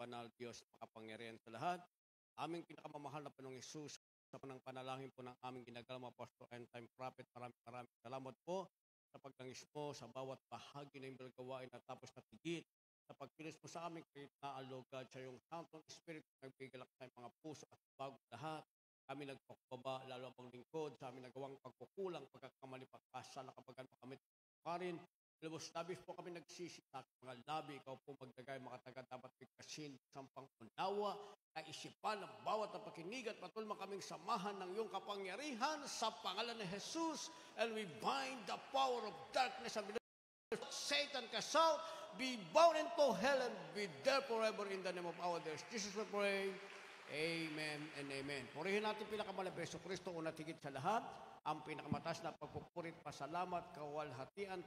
banal Diyos makapangyarihan sa lahat. Aming pinakamamahal na Panginoong Hesus, sa panang panalangin po ng aming ginagawa, Pastor End Time Prophet, maraming salamat po sa pagtangis mo sa bawat bahagi ng inyong gawain at tapos na tigit sa pagkilos mo sa aming kaitnaalogad sa iyong Santong Espiritu nagbigalak sa mga puso at bago lahat. Kami nagpakbaba, lalo ang lingkod sa aming nagawang pagkukulang, pagkakamali, pagkasala kapag kami pa rin. Labos-labis po kami nagsisi sa mga labi. Ikaw po magdagay, makataga, dapat bigkasin, sampang unawa, kaisipan ng bawat na pakinig at patulma kaming samahan ng iyong kapangyarihan sa pangalan ni Jesus. And we bind the power of darkness and Satan cast out, be bound into hell and be there forever in the name of our Lord Jesus we pray. Amen and amen. Purihin natin pinakamalay Yesu Kristo, una tigit sa lahat, ang pinakamataas na pagpupurit, pasalamat, kawalhatian,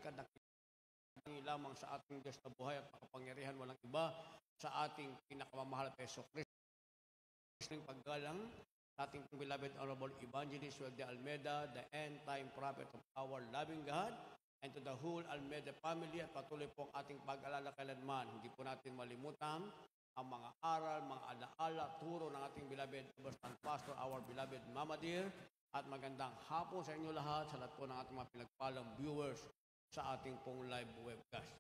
lamang sa ating Diyos na buhay at makapangyarihan, walang iba sa ating pinakamamahal na Yesu Kristo. Ng paggalang sa ating beloved Honorable Evangelist Joel de Almeida, the end time prophet of our loving God, and to the whole Almeida family, at patuloy po ang ating pag-alala kailanman. Hindi po natin malimutan ang mga aral, mga alaala, turo ng ating beloved Overstand Pastor, our beloved Mama Dear, at magandang hapon sa inyo lahat, sa lahat po ng ating mga pinagpalang viewers sa ating pong live webcast.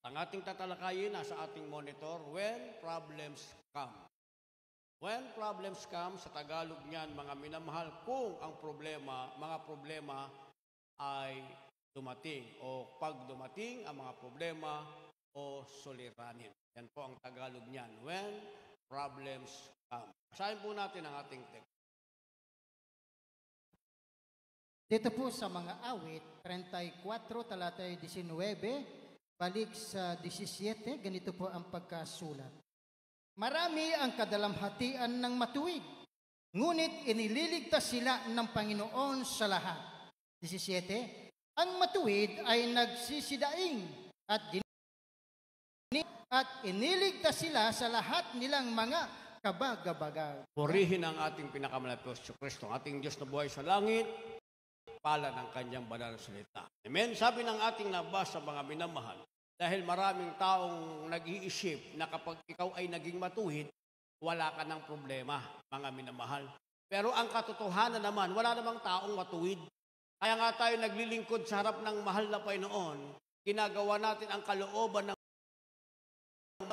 Ang ating tatalakayin nasa ating monitor, when problems come. When problems come, sa Tagalog niyan, mga minamahal, kung ang mga problema ay dumating o pag dumating ang mga problema o suliranin. Yan po ang Tagalog niyan, when problems come. Basahin po natin ang ating text. Dito po sa mga awit, 34, talatay 19, balik sa 17, ganito po ang pagkasulat. Marami ang kadalamhatian ng matuwid, ngunit iniligtas sila ng Panginoon sa lahat. 17, ang matuwid ay nagsisidaing at iniligtas sila sa lahat nilang mga kabagabaga. Purihin ang ating pinakamalapos sa Kristo, ang ating Diyos na buhay sa langit, pala ng kanyang banal na salita. Amen? Sabi ng ating nabasa, mga minamahal, dahil maraming taong nag-iisip na kapag ikaw ay naging matuwid, wala ka ng problema, mga minamahal. Pero ang katotohanan naman, wala namang taong matuwid. Kaya nga tayo naglilingkod sa harap ng mahal na Panginoon, ginagawa natin ang kalooban ng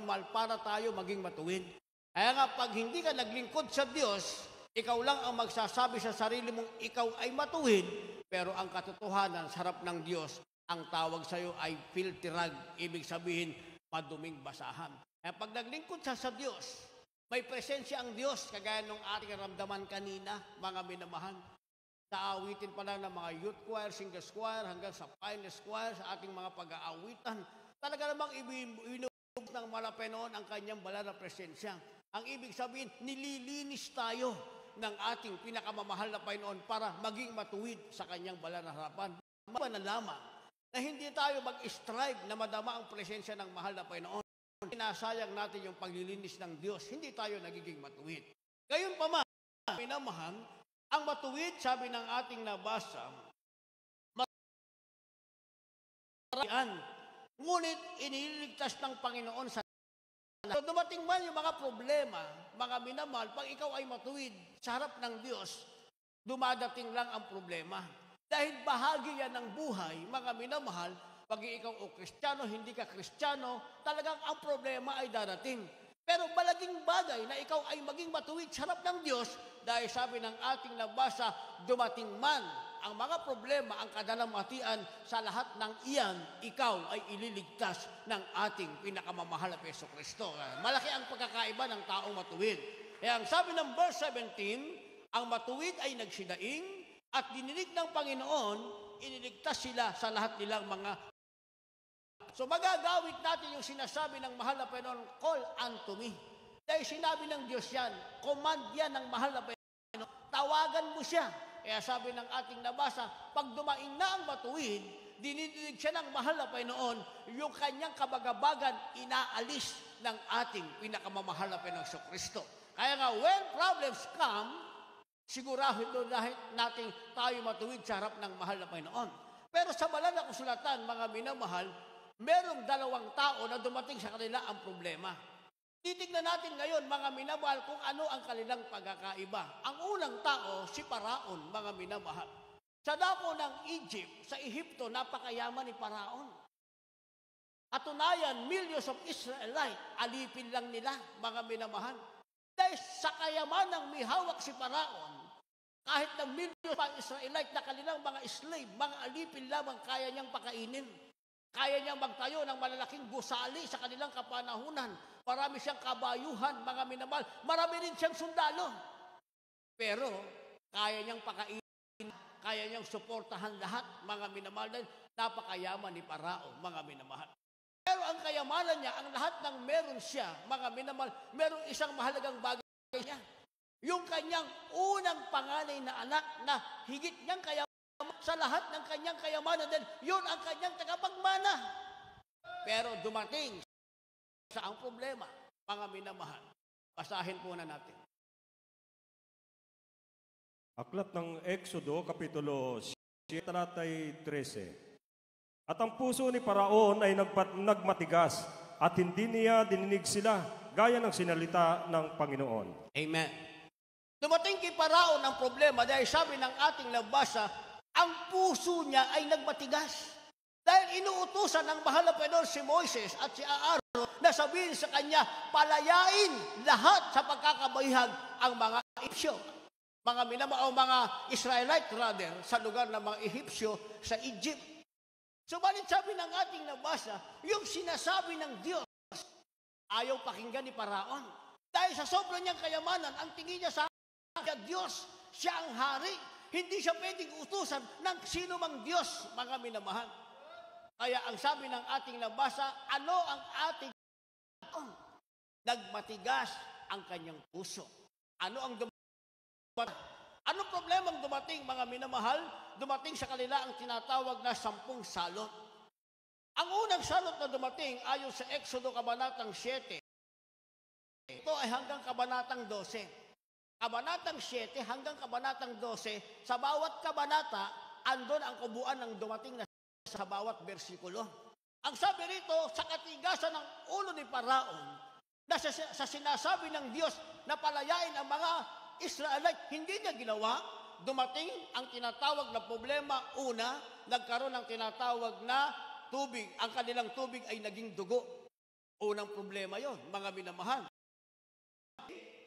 mahal para tayo maging matuwid. Kaya nga pag hindi ka naglingkod sa Diyos, ikaw lang ang magsasabi sa sarili mong ikaw ay matuwid, pero ang katotohanan sa harap ng Diyos, ang tawag sa iyo ay filthy rag, ibig sabihin, maduming basahan. Kaya pag naglingkod sa Diyos, may presensya ang Diyos, kagaya nung ating ramdaman kanina, mga minamahal. Sa awitin pa lang ng mga youth choir, singles choir, hanggang sa finest choir, sa ating mga pag-aawitan, talaga namang inubog ng Malapenoon ang kanyang banal na presensya. Ang ibig sabihin, nililinis tayo ng ating pinakamamahal na Panginoon para maging matuwid sa kanyang banal na harapan. Manalama na hindi tayo mag-strive na madama ang presensya ng mahal na Panginoon. Sinasayang natin yung paglilinis ng Diyos, hindi tayo nagiging matuwid. Gayon pa man, pinamahal, ang matuwid, sabi ng ating nabasa, ngunit iniligtas ng Panginoon sa so, dumating man yung mga problema, mga minamahal, pag ikaw ay matuwid sa harap ng Diyos, dumadating lang ang problema. Dahil bahagi yan ng buhay, mga minamahal, pag ikaw o Kristiyano, hindi ka Kristiyano, talagang ang problema ay darating. Pero malaking bagay na ikaw ay maging matuwid sa harap ng Diyos dahil sabi ng ating nabasa, dumating man ang mga problema, ang kadalamhatian, sa lahat ng iyan, ikaw ay ililigtas ng ating pinakamamahal na Yesu Kristo. Malaki ang pagkakaiba ng taong matuwid. Kaya ang sabi ng verse 17, ang matuwid ay nagsidaing at dininig ng Panginoon, iniligtas sila sa lahat nilang mga. So magagawit natin yung sinasabi ng mahal na Panginoon, call unto me. Dahil sinabi ng Diyos yan, command yan ng mahal na Panginoon, tawagan mo siya. Kaya sabi ng ating nabasa, pag dumaing na ang matuwid, dinidinig siya ng mahal na Panginoon, yung kanyang kabagabagan inaalis ng ating pinakamamahal na Panginoong Kristo. Kaya nga, when problems come, sigurado natin tayo matuwid sa harap ng mahal na Panginoon. Pero sa banal na kasulatan, mga minamahal, merong dalawang tao na dumating sa kanila ang problema. Titignan natin ngayon, mga minamahal, kung ano ang kanilang pagkakaiba. Ang unang tao, si Paraon, mga minamahal. Sa dako ng Egypt, sa Ehipto, napakayaman ni Paraon. At tunayan, millions of Israelite, alipin lang nila, mga minamahal. Dahil sa kayamanang may hawak si Paraon, kahit ng millions pa Israelite na kanilang mga slave, mga alipin lamang kaya niyang pakainin. Kaya niyang magtayo ng malalaking gusali sa kanilang kapanahunan. Marami siyang kabayuhan, mga minamahal. Marami rin siyang sundalo. Pero, kaya niyang pakainin, kaya niyang suportahan lahat, mga minamahal. Dahil napakayaman ni Parao, mga minamahal. Pero ang kayamanan niya, ang lahat ng meron siya, mga minamahal, merong isang mahalagang bagay niya. Yung kanyang unang panganay na anak na higit niyang kayamanan sa lahat ng kanyang kayamanan dahil yun ang kanyang tagapagmana. Pero dumating sa ang problema, mga minamahal. Basahin po na natin. Aklat ng Exodo, Kapitulo 7, talatay 13. At ang puso ni Paraon ay nagmatigas at hindi niya dininig sila gaya ng sinalita ng Panginoon. Amen. Dumating kay Paraon ang problema dahil sabi ng ating nabasa, ang puso niya ay nagmatigas. Dahil inuutusan ng mahal na Panginoon si Moises at si Aaron na sabihin sa kanya, palayain lahat sa pagkakabayhag ang mga Ehipsyo. Mga minamahal o mga Israelite rather, sa lugar ng mga Ehipsyo sa Egypt. Subalit sabi ng ating nabasa, yung sinasabi ng Diyos, ayaw pakinggan ni Paraon. Dahil sa sobrang niyang kayamanan, ang tingin niya sa Diyos, siya ang hari. Hindi siya pwedeng utusan ng sino mang Diyos, mga minamahal. Kaya ang sabi ng ating nabasa, ano ang ating nagmatigas ang kanyang puso? Ano ang ano problemang dumating, mga minamahal? Dumating sa kanila ang tinatawag na 10 salot. Ang unang salot na dumating ayon sa Exodo Kabanatang 7, ito ay hanggang Kabanatang 12. Kabanatang 7 hanggang Kabanatang 12, sa bawat kabanata, andon ang kubuan ng dumating na sa bawat bersikulo. Ang sabi rito, sa katigasan ng ulo ni Paraon, na sa sinasabi ng Diyos na palayain ang mga Israelite, hindi niya ginawa. Dumating ang tinatawag na problema. Una, nagkaroon ng tinatawag na tubig. Ang kanilang tubig ay naging dugo. Unang problema yon, mga minamahal.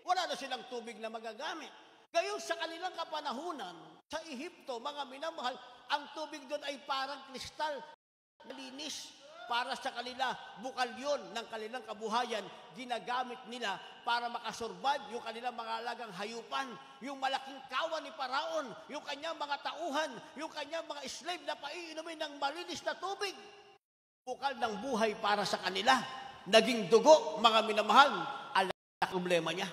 Wala na silang tubig na magagamit. Gayon sa kanilang kapanahunan, sa Ehipto, mga minamahal, ang tubig doon ay parang kristal, malinis. Para sa kanila, bukal yun ng kanilang kabuhayan, ginagamit nila para makasurvive yung kanilang mga alagang hayupan, yung malaking kawan ni Paraon, yung kanyang mga tauhan, yung kanyang mga slave na paiinumin ng malinis na tubig. Bukal ng buhay para sa kanila, naging dugo, mga minamahal, ala problema niya.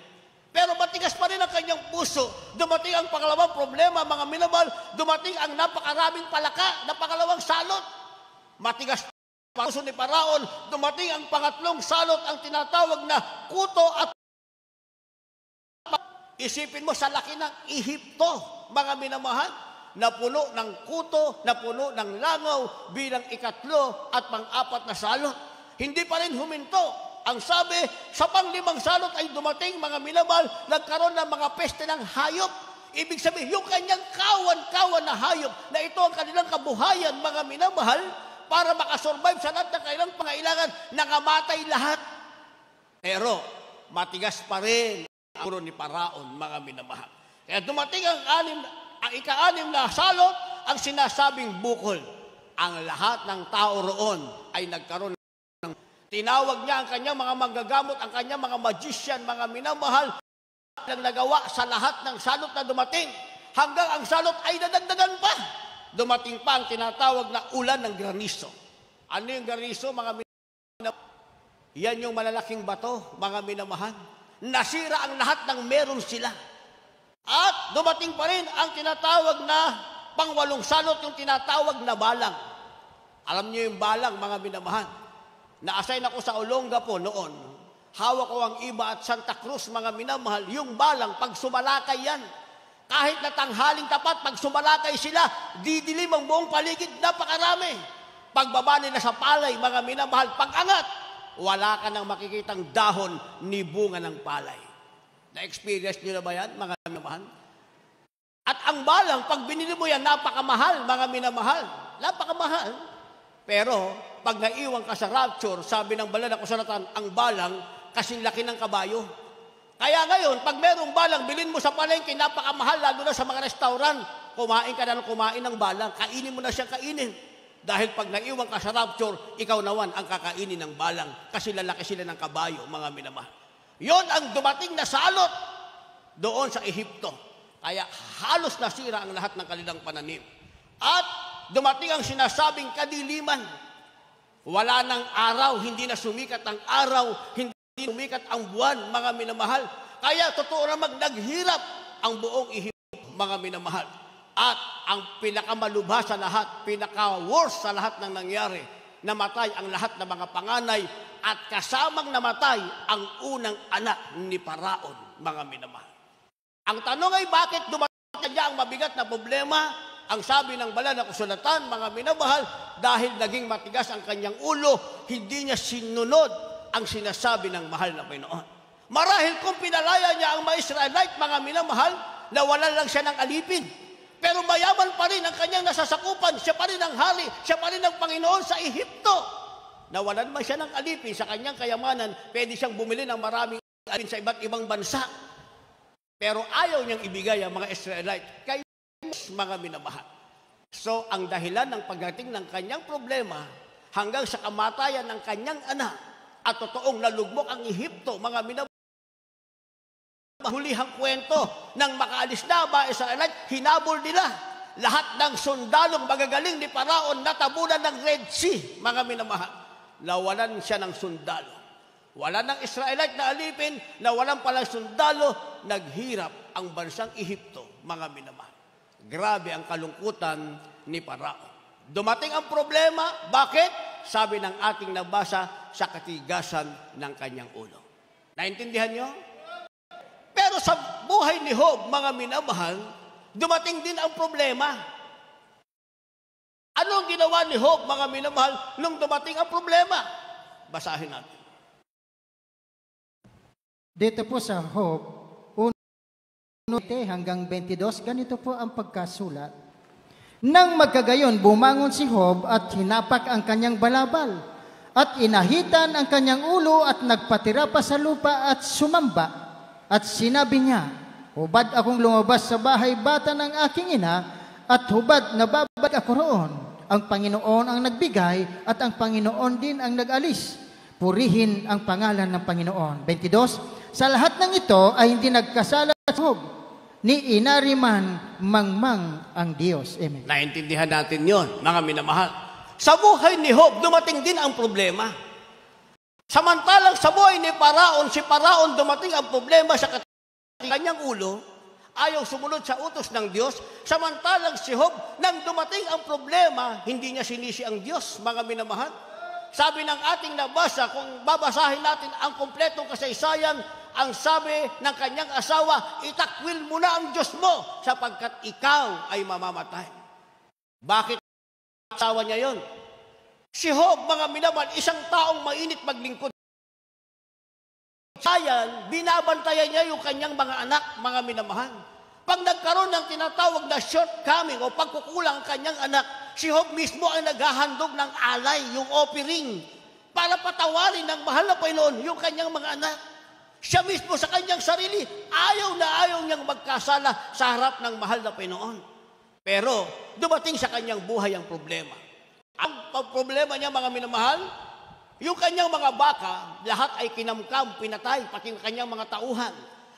Pero matigas pa rin ang kanyang puso. Dumating ang pangalawang problema, mga minamahal, dumating ang napakaraming palaka na pangalawang salot. Matigas puso ni Paraon, dumating ang pangatlong salot, ang tinatawag na kuto at isipin mo sa laki ng Ehipto, mga minamahal, na puno ng kuto, na puno ng langaw bilang ikatlo at pang-apat na salot. Hindi pa rin huminto. Ang sabi, sa pang-5 salot ay dumating, mga minamahal, nagkaroon ng mga peste ng hayop. Ibig sabihin, yung kanyang kawan-kawan na hayop, na ito ang kanilang kabuhayan, mga minamahal, para makasurvive sa lahat ng kailang pangailangan, nangamatay lahat. Pero, matigas pa rin ang ulo ni Paraon, mga minamahal. Kaya dumating ang ika-6 na salot, ang sinasabing bukol. Ang lahat ng tao roon ay nagkaroon ng tinawag niya ang kanyang mga manggagamot, ang kanyang mga magician, mga minamahal, ang nagawa sa lahat ng salot na dumating, hanggang ang salot ay nadagdagan pa. Dumating pa ang tinatawag na ulan ng granizo. Ano yung granizo, mga minamahal? Yan yung malalaking bato, mga minamahal. Nasira ang lahat ng meron sila. At dumating pa rin ang tinatawag na pang-8 salot, yung tinatawag na balang. Alam niyo yung balang, mga minamahal. Na-assign ako sa Olongapo noon. Hawak ko ang Iba at Santa Cruz, mga minamahal. Yung balang, pag sumalakay yan, kahit na tanghaling tapat, pag sumalakay sila, didilim ang buong paligid, napakarami. Pagbaba nila sa palay, mga minamahal, pag-angat, wala ka nang makikitang dahon ni bunga ng palay. Na-experience nyo na ba yan, mga minamahal? At ang balang, pag binili mo yan, napakamahal, mga minamahal. Napakamahal. Pero, pag naiwan ka sa rapture, sabi ng banal na kasulatan, ang balang, kasing laki ng kabayo. Kaya ngayon, pag merong balang, bilhin mo sa palengke, napakamahal, lalo na sa mga restaurant. Kumain ka na ng kumain ng balang, kainin mo na siyang kainin. Dahil pag naiwan ka sa rapture, ikaw naman ang kakainin ng balang kasi lalaki sila ng kabayo, mga minamahal. Yon ang dumating na salot doon sa Ehipto. Kaya halos nasira ang lahat ng kanilang pananim. At dumating ang sinasabing kadiliman. Wala ng araw, hindi na sumikat ang araw, hindi sumikat ang buwan, mga minamahal. Kaya totoo naman naghirap ang buong Ehipto, mga minamahal. At ang pinakamalubha sa lahat, pinaka-worst sa lahat ng nangyari, namatay ang lahat ng mga panganay at kasamang namatay ang unang anak ni Paraon, mga minamahal. Ang tanong ay bakit dumating niya ang mabigat na problema? Ang sabi ng banal na kasulatan, mga minamahal, dahil naging matigas ang kanyang ulo, hindi niya sinunod ang sinasabi ng mahal na Panginoon. Marahil kung pinalaya niya ang mga Israelite, mga minamahal, nawalan lang siya ng alipin. Pero mayaman pa rin ang kanyang nasasakupan. Siya pa rin ang hari. Siya pa rin ang Panginoon sa Ehipto. Nawalan man siya ng alipin sa kanyang kayamanan, pwede siyang bumili ng maraming alipin sa iba't ibang bansa. Pero ayaw niyang ibigay ang mga Israelite kay mga minamahal. So, ang dahilan ng pagdating ng kanyang problema hanggang sa kamatayan ng kanyang anak at totoong nalugmok ang Ehipto, mga minamahal, hulihang kwento ng makaalis na ba Israelite, hinabol nila lahat ng sundalong magagaling ni Paraon natabunan ng Red Sea, mga minamahal. Nawalan siya ng sundalo. Wala ng Israelite na alipin, nawalan palang sundalo, naghirap ang bansang Ehipto, mga minamahal. Grabe ang kalungkutan ni Paraon. Dumating ang problema, bakit? Sabi ng ating nabasa, sa katigasan ng kanyang ulo. Naintindihan niyo? Pero sa buhay ni Job, mga minamahal, dumating din ang problema. Ano ang ginawa ni Job, mga minamahal, nung dumating ang problema? Basahin natin. Dito po sa Job, 1 hanggang 22, ganito po ang pagkasulat. Nang magkagayon, bumangon si Job at hinapak ang kanyang balabal at inahitan ang kanyang ulo at nagpatira pa sa lupa at sumamba. At sinabi niya, hubad akong lumabas sa bahay bata ng aking ina at hubad na babalik ako roon. Ang Panginoon ang nagbigay at ang Panginoon din ang nag-alis. Purihin ang pangalan ng Panginoon. 22, sa lahat ng ito ay hindi nagkasala sa Job, ni inari man mangmang ang Diyos. Amen. Naintindihan natin yon, mga minamahal. Sa buhay ni Job, dumating din ang problema. Samantalang sa buhay ni Paraon, si Paraon dumating ang problema sa kanyang ulo, ayaw sumunod sa utos ng Diyos. Samantalang si Job, nang dumating ang problema, hindi niya sinisi ang Diyos, mga minamahal. Sabi ng ating nabasa, kung babasahin natin ang kompletong kasaysayan, ang sabi ng kanyang asawa, itakwil mo na ang Diyos mo sapagkat ikaw ay mamamatay. Bakit asawa niya yon? Si Job, mga minamahal, isang taong mainit maglingkod. Sayan, binabantayan niya yung kanyang mga anak, mga minamahal. Pag nagkaroon ng tinatawag na shortcoming o pagkukulang ang kanyang anak, si Job mismo ang naghahandog ng alay, yung offering, para patawarin ng mahal na Panginoon yung kanyang mga anak. Siya mismo sa kanyang sarili, ayaw na ayaw niyang magkasala sa harap ng mahal na Panginoon. Pero dumating sa kanyang buhay ang problema. Ang problema niya, mga minamahal, yung kanyang mga baka, lahat ay kinamkam, pinatay, pati yung kanyang mga tauhan.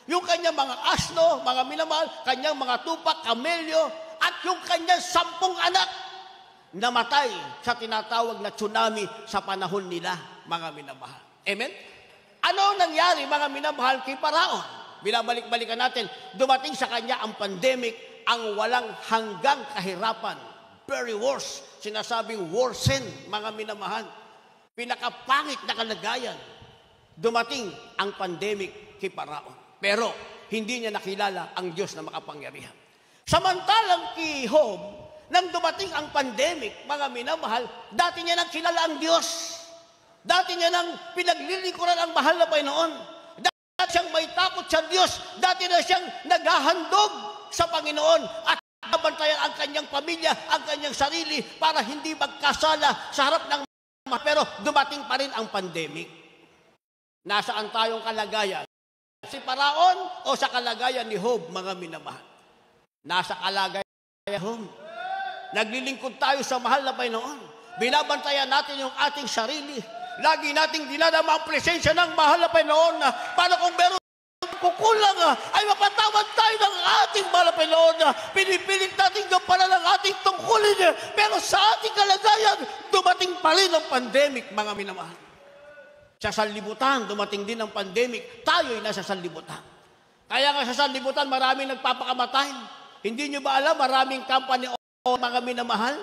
Yung kanyang mga asno, mga minamahal, kanyang mga tupak, kamelyo, at yung kanyang 10 anak, namatay sa tinatawag na tsunami sa panahon nila, mga minamahal. Amen? Ano nangyari, mga minamahal, kay Paraon? Binabalik-balikan natin, dumating sa kanya ang pandemic, ang walang hanggang kahirapan. Very worse. Sinasabing worsen, mga minamahal. Pinakapangit na kalagayan. Dumating ang pandemic kay Paraon. Pero hindi niya nakilala ang Diyos na makapangyarihan. Samantalang kay Job, nang dumating ang pandemic, mga minamahal, dati niya nang kilala ang Diyos. Dati niya nang pinaglilingkuran ang mahal na Panginoon. Dati siyang may takot sa Diyos. Dati na siyang naghahandog sa Panginoon at nabantayan ang kanyang pamilya, ang kanyang sarili para hindi magkasala sa harap ng mga. Pero dumating pa rin ang pandemic. Nasaan tayong kalagayan? Si Paraon o sa kalagayan ni Job, mga minamahal? Nasa kalagayan ni Job. Naglilingkod tayo sa mahal na Panginoon. Binabantayan natin yung ating sarili. Lagi nating dinadama ang presensya ng mahal na Panginoon na para kung meron kukulang ay mapatawad tayo ng ating mahal na Panginoon na pinipilit natin gampanan ng ating tungkulin. Pero sa ating kalagayan, dumating pa rin ang pandemic, mga minamahal. Sa sanlibutan, dumating din ang pandemic. Tayo'y nasa sanlibutan. Kaya nga sa sanlibutan, maraming nagpapakamatay. Hindi nyo ba alam, maraming company owner, mga minamahal?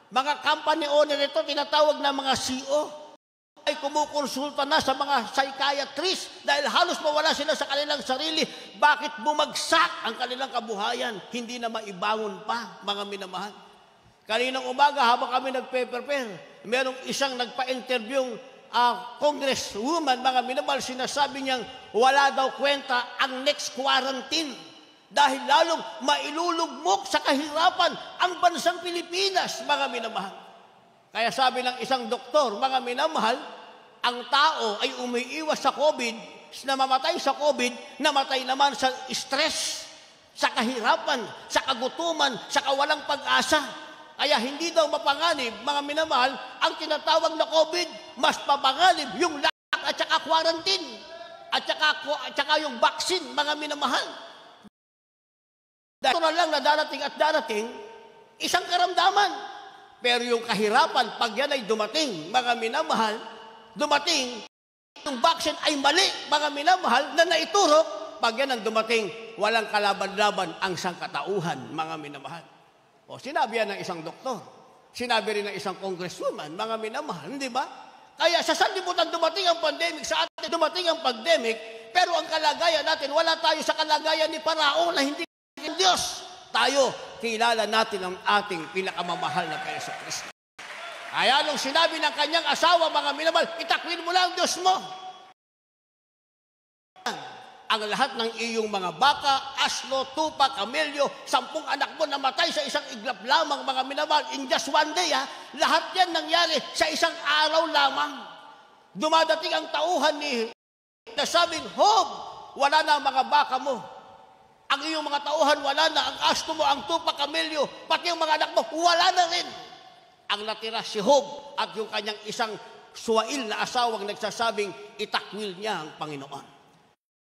Mga company owner ito, tinatawag na mga CEO, ay kumukonsulta na sa mga psychiatrist dahil halos mawala sila sa kanilang sarili. Bakit bumagsak ang kanilang kabuhayan? Hindi na maibangon pa, mga minamahal. Kaninang umaga, habang kami nagpe-prepare, merong isang nagpa-interview congresswoman, mga minamahal, sinasabi niyang wala daw kwenta ang next quarantine dahil lalong mailulugmok sa kahirapan ang bansang Pilipinas, mga minamahal. Kaya sabi ng isang doktor, mga minamahal, ang tao ay umiiwas sa COVID, namamatay sa COVID, namatay naman sa stress, sa kahirapan, sa kagutuman, sa kawalang pag-asa. Kaya hindi daw mapanganib, mga minamahal, ang tinatawag na COVID, mas mapanganib yung lock at saka quarantine, at saka yung vaccine, mga minamahal. Dahil na lang na darating at darating, isang karamdaman. Pero yung kahirapan, pag yan ay dumating, mga minamahal, dumating, yung vaccine ay mali, mga minamahal, na naiturok, pag yan ang dumating, walang kalaban-laban ang sangkatauhan, mga minamahal. O, sinabi yan ng isang doktor. Sinabi rin ng isang congresswoman, mga minamahal, hindi ba? Kaya sa sanlibutan dumating ang pandemic, sa atin dumating ang pandemic, pero ang kalagayan natin, wala tayo sa kalagayan ni Paraon na hindi Diyos. Tayo, kilala natin ang ating pinakamamahal na Jesucristo. Kaya nung sinabi ng kanyang asawa, mga minamahal, itakwil mo lang ang Diyos mo. Ang lahat ng iyong mga baka, asno, tupa, kamelyo, 10 anak mo namatay sa isang iglap lamang, mga minamahal, in just one day, lahat yan nangyari sa isang araw lamang. Dumadating ang tauhan ni nasabing, Job, wala na ang mga baka mo. Ang iyong mga tauhan, wala na. Ang asno mo, ang tupa, kamelyo, pati yung mga anak mo, wala na rin. Ang natira si Job at yung kanyang isang suwail na asawang nagsasabing, itakwil niya ang Panginoon.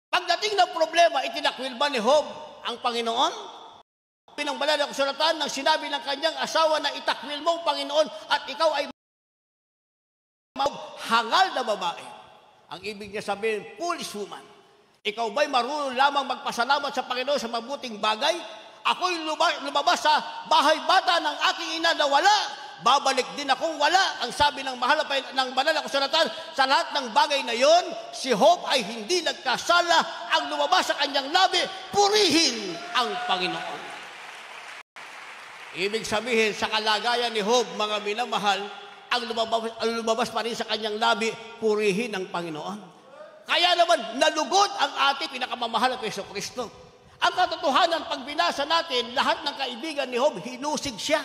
Pagdating ng problema, itinakwil ba ni Job ang Panginoon? Pinangbalala ng kasulatan nang sinabi ng kanyang asawa na itakwil mo ang Panginoon at ikaw ay hangal na babae. Ang ibig niya sabihin, foolish woman. Ikaw ba'y marunong lamang magpasalamat sa Panginoon sa mabuting bagay? Ako'y lumabas sa bahay bata ng aking ina na wala. Babalik din akong wala. Ang sabi ng mahal ng banal na kasulatan, sa lahat ng bagay na yon, si Job ay hindi nagkasala. Ang lumabas sa kanyang labi, purihin ang Panginoon. Ibig sabihin, sa kalagayan ni Job, mga minamahal, ang lumabas pa rin sa kanyang labi, purihin ang Panginoon. Kaya naman, nalugod ang ating pinakamamahal na Jesucristo. Ang katotohanan, pag binasa natin, lahat ng kaibigan ni Job, hinusig siya.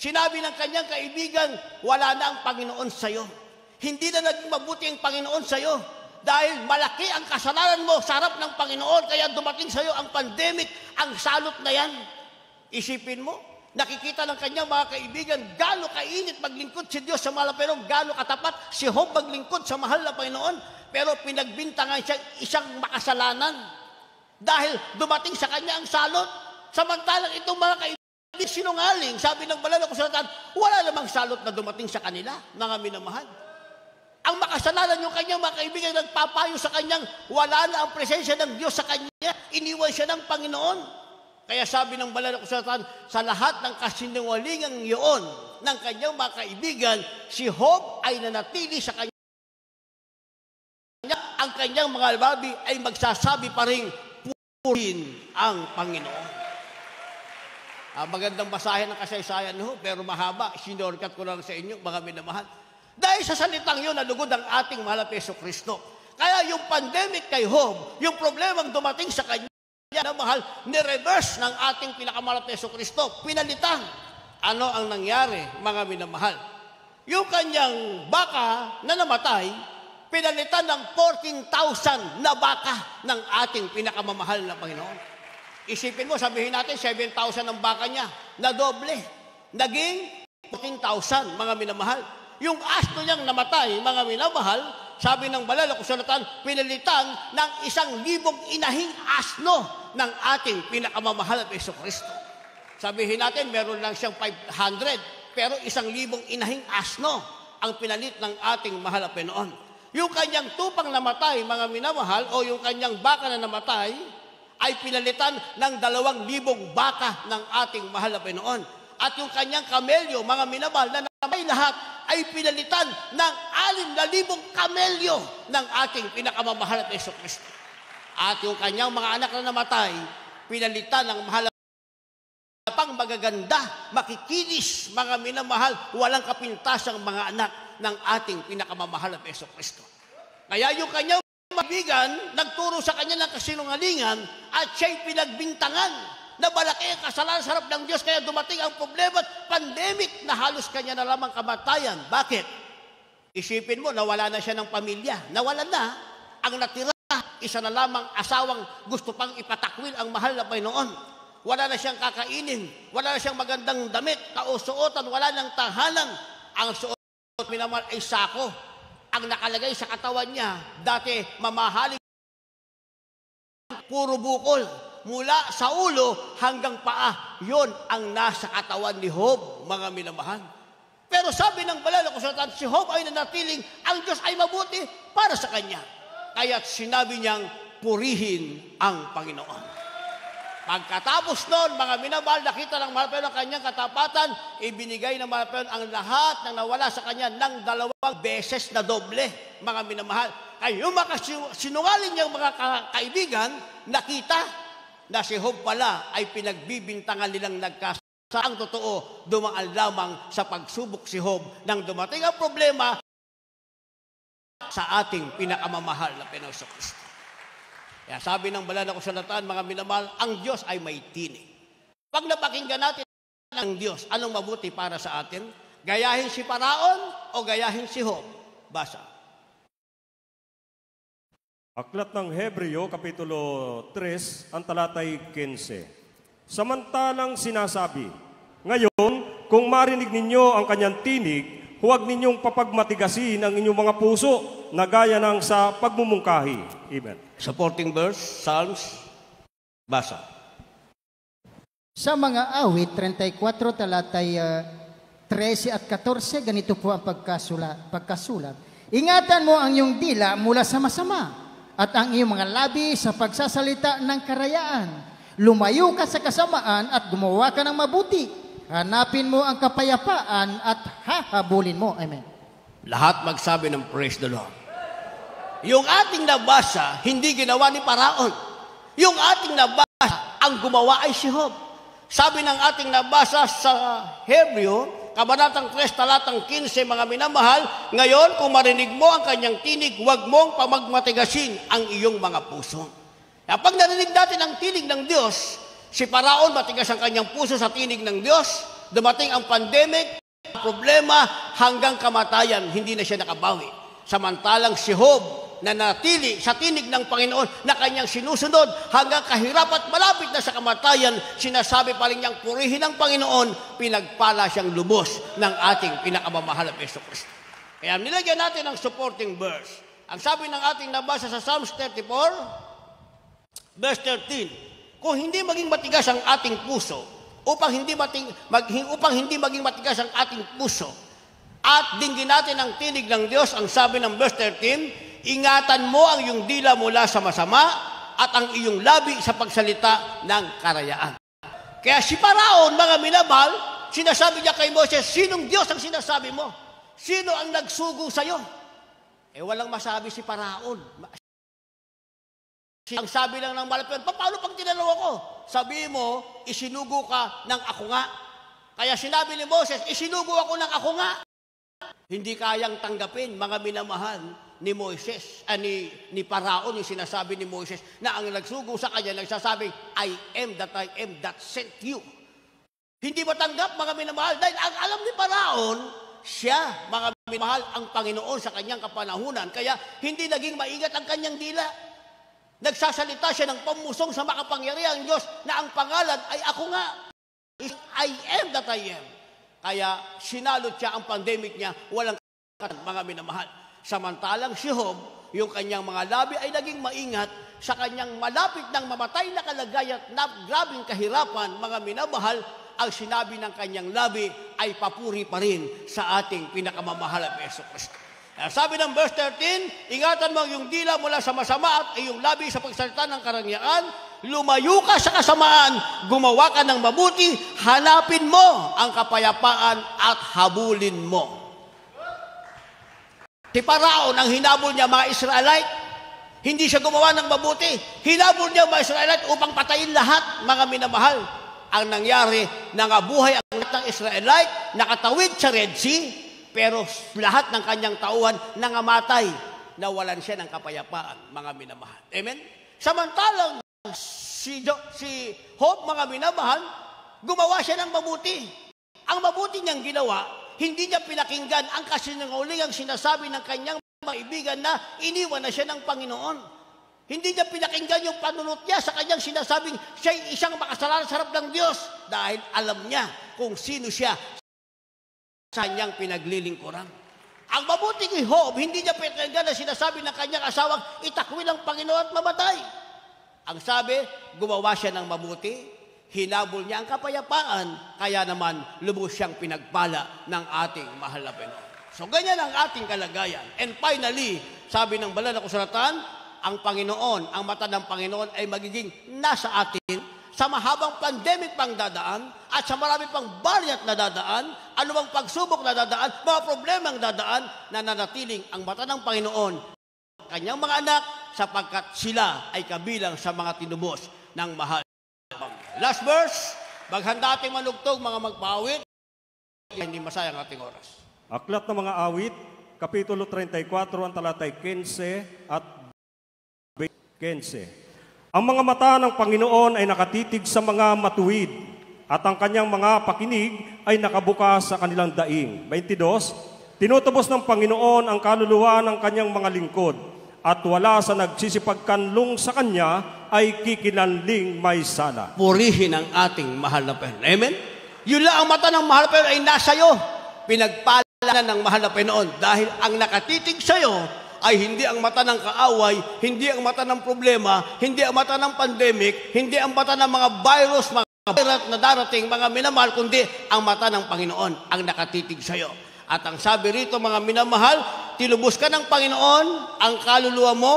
Sinabi ng kanyang kaibigan, wala na ang Panginoon sa'yo. Hindi na naging mabuti ang Panginoon sa'yo. Dahil malaki ang kasalanan mo sa harap ng Panginoon, kaya dumating sa'yo ang pandemic, ang salot na yan. Isipin mo, nakikita ng kanyang mga kaibigan, gaano kainit maglingkod si Diyos sa mahal na Panginoon, gaano katapat si Job maglingkod sa mahal na Panginoon, pero pinagbintangan siya isang makasalanan. Dahil dumating sa kanya ang salot, samantalang itong mga kaibigan, sinungaling, sabi ng banal na kasulatan, wala namang salot na dumating sa kanila, mga minamahal. Ang makasalanan yung kanyang mga kaibigan, nagpapayo sa kanyang, wala na ang presensya ng Diyos sa kanya, iniwan siya ng Panginoon. Kaya sabi ng banal na kasulatan, sa lahat ng kasinungalingang iyon ng kanyang mga kaibigan, si Job ay nanatili sa kanya. Ang kanyang mga labi ay magsasabi pa rin, purihin ang Panginoon. Magandang basahin ng kasaysayan ho, pero mahaba. Sinorkat ko lang sa inyo, mga minamahal. Dahil sa salitang yun, nalugod ang ating mahal na Jesucristo. Kaya yung pandemic kay Job, yung problemang dumating sa kanya na mahal, ni-reverse ng ating pinakamahal na Jesucristo. Pinalitan. Ano ang nangyari, mga minamahal? Yung kanyang baka na namatay, pinalitan ng 14,000 na baka ng ating pinakamamahal na Panginoon. Isipin mo, sabihin natin, 7,000 ang baka niya, na doble. Naging 14,000, mga minamahal. Yung asno niyang namatay, mga minamahal, sabi ng banal na kasulatan, pinalitan ng 1,000 inahing asno ng ating pinakamamahal at Jesucristo. Sabihin natin, meron lang siyang 500, pero 1,000 inahing asno ang pinalit ng ating mahal na Panginoon. Yung kanyang tupang namatay, mga minamahal, o yung kanyang baka na namatay, ay pinalitan ng 2,000 baka ng ating mahal na Panginoon. At yung kanyang kamelyo, mga minamahal, na namatay lahat, ay pinalitan ng 6,000 kamelyo ng ating pinakamamahal na Jesucristo. At yung kanyang mga anak na namatay, pinalitan ng mahal na pang magaganda, makikinis, mga minamahal, walang kapintasang mga anak ng ating pinakamamahal na Jesucristo. Kaya yung kanyang kaibigan, nagturo sa kanya ng kasinungalingan at siya'y pinagbintangan na malaki ang kasalanan sa harap ng Diyos, kaya dumating ang problema at pandemic na halos kanya na lamang kamatayan. Bakit? Isipin mo, nawala na siya ng pamilya. Nawala na. Ang natira, isa na lamang asawang gusto pang ipatakwil ang mahal na Panginoon. Wala na siyang kakainin. Wala na siyang magandang damit, kausuotan, wala nang tahanan. Ang suot minamahal ay sako. Ang nakalagay sa katawan niya, dati mamahaling puro bukol. Mula sa ulo hanggang paa, yon ang nasa katawan ni Job, mga minamahal. Pero sabi ng banal na kasulatan, si Job ay nanatiling, ang Diyos ay mabuti para sa kanya. Kaya't sinabi niyang, purihin ang Panginoon. Pagkatapos noon, mga minamahal, nakita ng mahal ng kanyang katapatan, ibinigay ng mahal ang lahat ng nawala sa kanya ng 2 beses na doble, mga minamahal. Ay yung mga sinungaling niyang mga kaibigan, nakita na si Job pala ay pinagbibintangan nilang nagkasala. Ang totoo, dumaan lamang sa pagsubok si Job nang dumating ang problema sa ating pinakamamahal na Jesucristo. Kaya sabi ng banal na kasulatan, mga minamahal, ang Diyos ay may tinig. Pag napakinggan natin ang Diyos, anong mabuti para sa atin? Gayahin si Paraon o gayahin si Job? Basa. Aklat ng Hebreo, Kapitulo 3, ang talatay 15. Samantalang sinasabi, ngayon, kung marinig ninyo ang kanyang tinig, huwag ninyong papagmatigasin ang inyong mga puso na gaya ng sa pagmumungkahi. Amen. Supporting verse, Psalms, basa. Sa mga awit, 34, talatay 13 at 14, ganito po ang pagkasulat. Ingatan mo ang iyong dila mula sa masama at ang iyong mga labi sa pagsasalita ng karayaan. Lumayo ka sa kasamaan at gumawa ka ng mabuti. Hanapin mo ang kapayapaan at hahabulin mo. Amen. Lahat magsabi ng praise the Lord. Yung ating nabasa, hindi ginawa ni Paraon. Yung ating nabasa, ang gumawa ay si Job. Sabi ng ating nabasa sa Hebreo, Kabanatang 3, talatang 15, mga minamahal, ngayon kung marinig mo ang kanyang tinig, huwag mong pamagmatigasin ang iyong mga puso. Kapag narinig natin ang tinig ng Diyos, si Paraon matigas ang kanyang puso sa tinig ng Diyos, dumating ang pandemic, problema hanggang kamatayan, hindi na siya nakabawi. Samantalang si Job, na natili sa tinig ng Panginoon na kanyang sinusunod hanggang kahirap at malapit na sa kamatayan, sinasabi pa rin niyang purihin ng Panginoon, pinagpala siyang lubos ng ating pinakamamahal na Jesucristo. Kaya nilagyan natin ang supporting verse. Ang sabi ng ating nabasa sa Psalms 34, verse 13, kung hindi maging matigas ang ating puso, upang hindi maging matigas ang ating puso, at dinggin natin ang tinig ng Diyos, ang sabi ng verse 13, ingatan mo ang iyong dila mula sa masama at ang iyong labi sa pagsalita ng karayaan. Kaya si Paraon, mga minamahal, sinasabi niya kay Moses, sinong Diyos ang sinasabi mo? Sino ang nagsugo sa'yo? Walang masabi si Paraon. Ang sabi lang ng mahal na Panginoon, paano pag tinanong ako? Sabi mo, isinugo ka ng ako nga. Kaya sinabi ni Moses, isinugo ako ng ako nga. Hindi kayang tanggapin, mga minamahal, ni Moises, ni Paraon, yung sinasabi ni Moses, na ang nagsugo sa kanya, nagsasabing, I am that sent you. Hindi matanggap, mga minamahal, dahil ang alam ni Paraon, siya, mga minamahal, ang Panginoon sa kanyang kapanahunan. Kaya hindi naging maingat ang kanyang dila. Nagsasalita siya ng pamusong sa makapangyarihang Diyos na ang pangalan ay ako nga. I am that I am. Kaya sinalot siya ang pandemic niya, walang mga minamahal. Samantalang si Job, yung kanyang mga labi ay naging maingat sa kanyang malapit ng mamatay na kalagayan na grabing kahirapan, mga minamahal, ang sinabi ng kanyang labi ay papuri pa rin sa ating pinakamamahal na Yesu Kristo. Sabi ng verse 13, ingatan mo yung dila mula sa masama at iyong labi sa pagsalita ng karangyaan, lumayo ka sa kasamaan, gumawa ka ng mabuti, hanapin mo ang kapayapaan at habulin mo. Si Paraon, ang hinabol niya mga Israelite, hindi siya gumawa ng mabuti. Hinabol niya mga Israelite upang patayin lahat, mga minamahal. Ang nangyari, nangabuhay ang lahat ng Israelite, nakatawid sa Red Sea, pero lahat ng kanyang tauhan nangamatay, nawalan siya ng kapayapaan, mga minamahal. Amen? Samantalang si Job, mga minamahal, gumawa siya ng mabuti. Ang mabuti niyang ginawa, hindi niya pinakinggan ang kasinungalingang sinasabi ng kanyang mga kaibigan na iniwan na siya ng Panginoon. Hindi niya pinakinggan yung panunot niya sa kanyang sinasabing siya'y isang makasalanan sa harap ng Diyos dahil alam niya kung sino siya sa kanyang pinaglilingkuran. Ang mabuting Job, hindi niya pinakinggan na sinasabi ng kanyang asawang itakwil ang Panginoon at mamatay. Ang sabi, gumawa siya ng mabuti, hinabol niya ang kapayapaan, kaya naman lubos siyang pinagpala ng ating mahal na Panginoon. So ganyan ang ating kalagayan. And finally, sabi ng banal na kasulatan, ang Panginoon, ang mata ng Panginoon ay magiging nasa atin sa mahabang pandemic pang dadaan at sa marami pang bariyat na dadaan, anumang pagsubok na dadaan, mga problemang dadaan, na nanatiling ang mata ng Panginoon, kanyang mga anak, sapagkat sila ay kabilang sa mga tinubos ng mahal. Last verse, maghanda ating manugtog, mga magpaawit, hindi masayang ating oras. Aklat ng mga awit, Kapitulo 34, ang talatay 15 at 15. Ang mga mata ng Panginoon ay nakatitig sa mga matuwid, at ang kanyang mga pakinig ay nakabukas sa kanilang daing. 22, tinutubos ng Panginoon ang kaluluwa ng kanyang mga lingkod, at wala sa nagsisipagkanlong sa kanya ay kikinanling may sala. Purihin ang ating mahal na Panginoon. Amen? Yun lang ang mata ng mahal na Panginoon ay nasa iyo. Pinagpala ng mahal na Panginoon dahil ang nakatitig sa iyo ay hindi ang mata ng kaaway, hindi ang mata ng problema, hindi ang mata ng pandemic, hindi ang mata ng mga virus, mga virus na darating, mga minamahal, kundi ang mata ng Panginoon ang nakatitig sa iyo. At ang sabi rito, mga minamahal, tinubos ka ng Panginoon, ang kaluluwa mo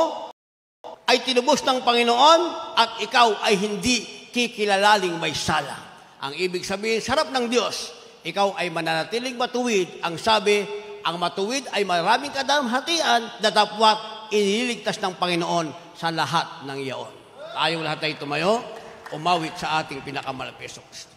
ay tinubos ng Panginoon, at ikaw ay hindi kikilalaling may sala. Ang ibig sabihin, sa harap ng Diyos, ikaw ay mananatiling matuwid. Ang sabi, ang matuwid ay maraming kadamhatian na dapat iniligtas ng Panginoon sa lahat ng iyon. Tayong lahat ay tumayo, umawit sa ating pinakamalapit Kristo.